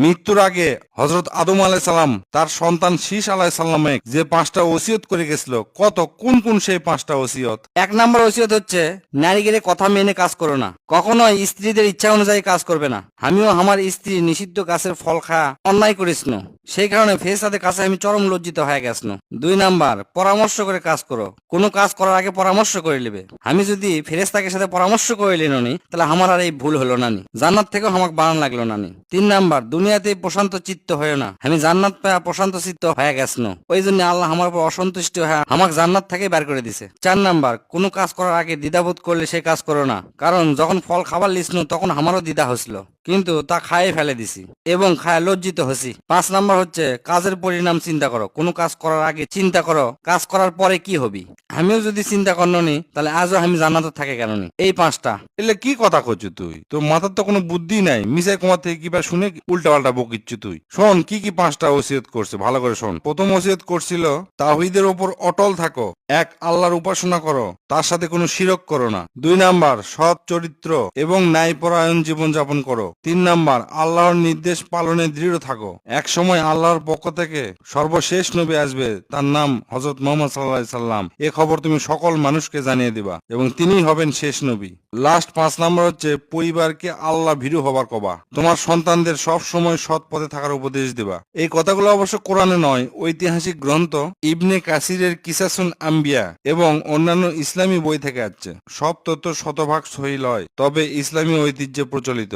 মৃত্যুর আগে হযরত আদম আলাইহিস সালাম তার সন্তান শীস আলাইহিস সালামে যে 5টা ওসিয়ত করে গেছিল, কোন কোন সেই 5টা ওসিয়ত? 1 নম্বর ওসিয়ত হচ্ছে, নারীদের কথা মেনে কাজ করো না, কখনোই স্ত্রীদের ইচ্ছা অনুযায়ী কাজ করবে না। আমিও আমার স্ত্রী নিষিদ্ধ গাছের ফল খাওয়া অন্যায় করেছিল, সেই কারণে ফেরেশতাদের কাছে আমি চরম লজ্জিত হয়ে গেছিল। 2 নাম্বার, পরামর্শ করে কাজ করো, কোনো কাজ করার আগে পরামর্শ করে নেবে। আমি যদি ফেরেশতাদের সাথে পরামর্শ করে নিই তাহলে আমার আর এই ভুল হলো না, জান্নাত থেকেও আমাকে বানান লাগলো না। 3 নাম্বার, দুনিয়াতে প্রশান্ত চিত্ত হয় না, আমি জান্নাত পায়া প্রশান্ত চিত্ত হয়ে গেছিল, ওই জন্য আল্লাহ আমার উপর অসন্তুষ্ট হয়ে আমাকে জান্নাত থেকে বের করে দিছে। 4 নাম্বার, কোনো কাজ করার আগে দ্বিধাবোধ করলে সে কাজ করো না, কারণ যখন ফল খাবার লিসনো তখন আমারও দ্বিধা হচ্ছিল, কিন্তু তা খাইয়ে ফেলে দিছি এবং খায় লজ্জিত হছি। 5 নাম্বার হচ্ছে, কাজের পরিণাম চিন্তা করো, কোনো কাজ করার আগে চিন্তা করো কাজ করার পরে কি হবি। আমিও যদি চিন্তা করনি তাহলে আজও আমি জান্নাত থাকে কেন নি। এই 5টা। এলে কি কথা করছিস তুই? তোর মাথার তো কোনো বুদ্ধি নাই, মিসাই কুমার থেকে কিবা শুনে উল্টা পাল্টা বকিচ্ছ তুই। শোন কি কি 5টা ওসিয়ত করছে, ভালো করে শোন। প্রথম ওসিয়ত করছিল, তাওহীদের উপর অটল থাকো, এক আল্লাহর উপাসনা করো, তার সাথে কোনো শিরক করো না। 2 নাম্বার, সৎ চরিত্র এবং ন্যায়পরায়ণ জীবন যাপন করো। 3 নাম্বার, আল্লাহর নির্দেশ পালনে দৃঢ় থাকো। এক সময় আল্লাহর পক্ষ থেকে সর্বশেষ নবী আসবে, তার নাম হযরত মুহাম্মদ সাল্লাল্লাহু আলাইহি সাল্লাম। এ খবর তুমি সকল মানুষকে জানিয়ে দিবা এবং তিনিই হবেন শেষ নবী। লাস্ট 5 নাম্বার হচ্ছে, পরিবারকে আল্লাহ ভীরু হবার কবা, তোমার সন্তানদের সব সময় সৎ পথে থাকার উপদেশ দিবা। এই কথাগুলো অবশ্য কোরআনে নয়, ঐতিহাসিক গ্রন্থ ইবনে কাসিরের কিসাসুন আম্বিয়া এবং অন্যান্য ইসলামী বই থেকে আসছে। সব তথ্য শতভাগ সহি লয়, তবে ইসলামী ঐতিহ্যে প্রচলিত।